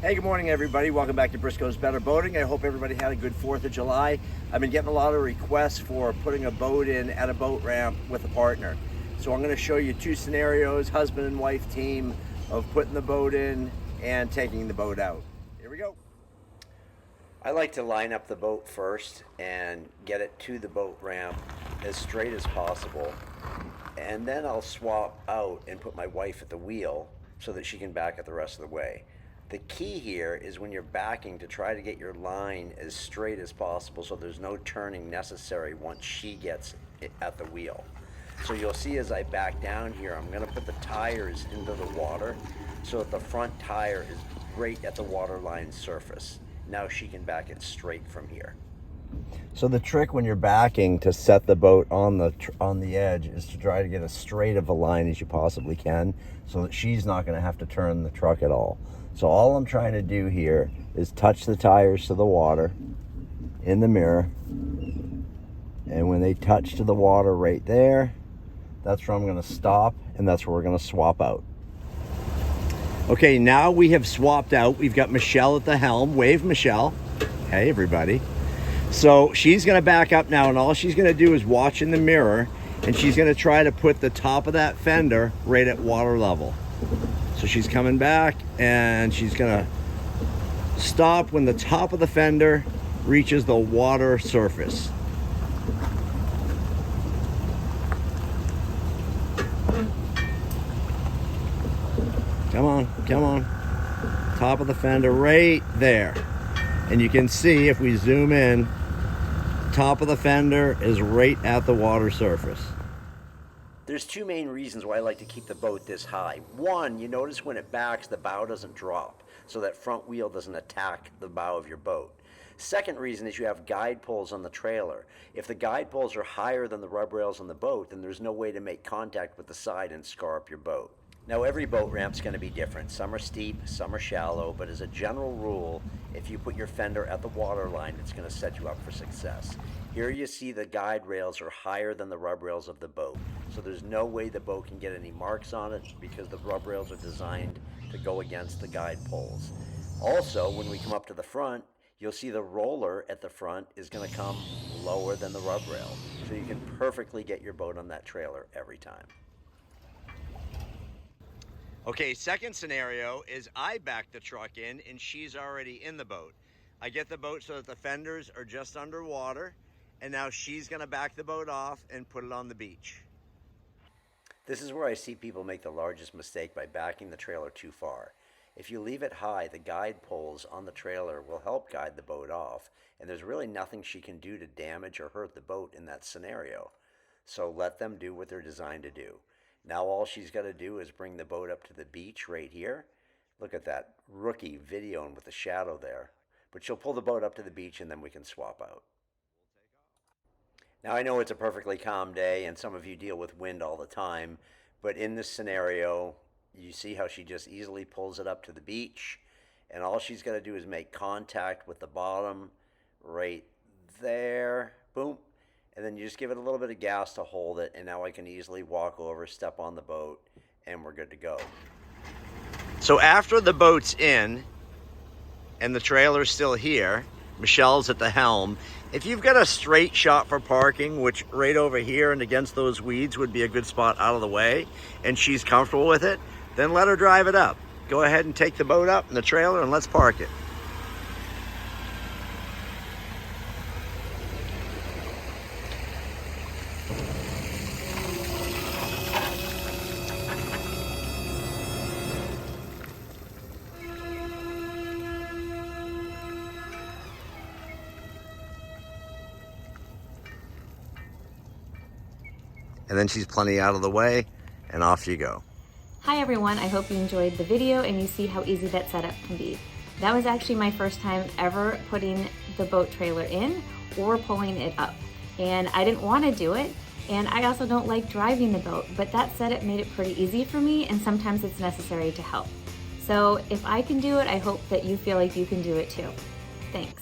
Hey, good morning everybody. Welcome back to Briscoe's Better Boating. I hope everybody had a good 4th of July. I've been getting a lot of requests for putting a boat in at a boat ramp with a partner. So I'm going to show you 2 scenarios, husband and wife team, of putting the boat in and taking the boat out. Here we go. I like to line up the boat first and get it to the boat ramp as straight as possible. And then I'll swap out and put my wife at the wheel so that she can back it the rest of the way. The key here is when you're backing to try to get your line as straight as possible so there's no turning necessary once she gets it at the wheel. So you'll see as I back down here, I'm going to put the tires into the water so that the front tire is right at the waterline surface. Now she can back it straight from here. So the trick when you're backing to set the boat on the edge is to try to get as straight of a line as you possibly can so that she's not going to have to turn the truck at all. So all I'm trying to do here is touch the tires to the water in the mirror. And when they touch to the water right there, that's where I'm going to stop, and that's where we're going to swap out. Okay, now we have swapped out. We've got Michelle at the helm. Wave, Michelle. Hey, everybody. So she's going to back up now, and all she's going to do is watch in the mirror, and she's going to try to put the top of that fender right at water level. So she's coming back, and she's going to stop when the top of the fender reaches the water surface. Come on, come on. Top of the fender right there. And you can see if we zoom in, top of the fender is right at the water surface. There's 2 main reasons why I like to keep the boat this high. One, you notice when it backs, the bow doesn't drop, so that front wheel doesn't attack the bow of your boat. Second reason is you have guide poles on the trailer. If the guide poles are higher than the rub rails on the boat, then there's no way to make contact with the side and scar up your boat. Now every boat ramp's going to be different. Some are steep, some are shallow, but as a general rule, if you put your fender at the water line, it's going to set you up for success. Here you see the guide rails are higher than the rub rails of the boat, so there's no way the boat can get any marks on it because the rub rails are designed to go against the guide poles. Also, when we come up to the front, you'll see the roller at the front is going to come lower than the rub rail, so you can perfectly get your boat on that trailer every time. Okay, second scenario is I back the truck in and she's already in the boat. I get the boat so that the fenders are just underwater, and now she's gonna back the boat off and put it on the beach. This is where I see people make the largest mistake by backing the trailer too far. If you leave it high, the guide poles on the trailer will help guide the boat off, and there's really nothing she can do to damage or hurt the boat in that scenario. So let them do what they're designed to do. Now all she's got to do is bring the boat up to the beach right here. Look at that rookie videoing with the shadow there. But she'll pull the boat up to the beach and then we can swap out. Now I know it's a perfectly calm day and some of you deal with wind all the time, but in this scenario, you see how she just easily pulls it up to the beach, and all she's got to do is make contact with the bottom right there. Boom. And then you just give it a little bit of gas to hold it, and now I can easily walk over, step on the boat, and we're good to go. So after the boat's in and the trailer's still here, Michelle's at the helm. If you've got a straight shot for parking, which right over here and against those weeds would be a good spot out of the way, and she's comfortable with it, then let her drive it up. Go ahead and take the boat up in the trailer and let's park it. And then she's plenty out of the way, and off you go. Hi everyone, I hope you enjoyed the video and you see how easy that setup can be. That was actually my first time ever putting the boat trailer in or pulling it up. And I didn't want to do it, and I also don't like driving the boat, but that setup made it pretty easy for me, and sometimes it's necessary to help. So if I can do it, I hope that you feel like you can do it too. Thanks.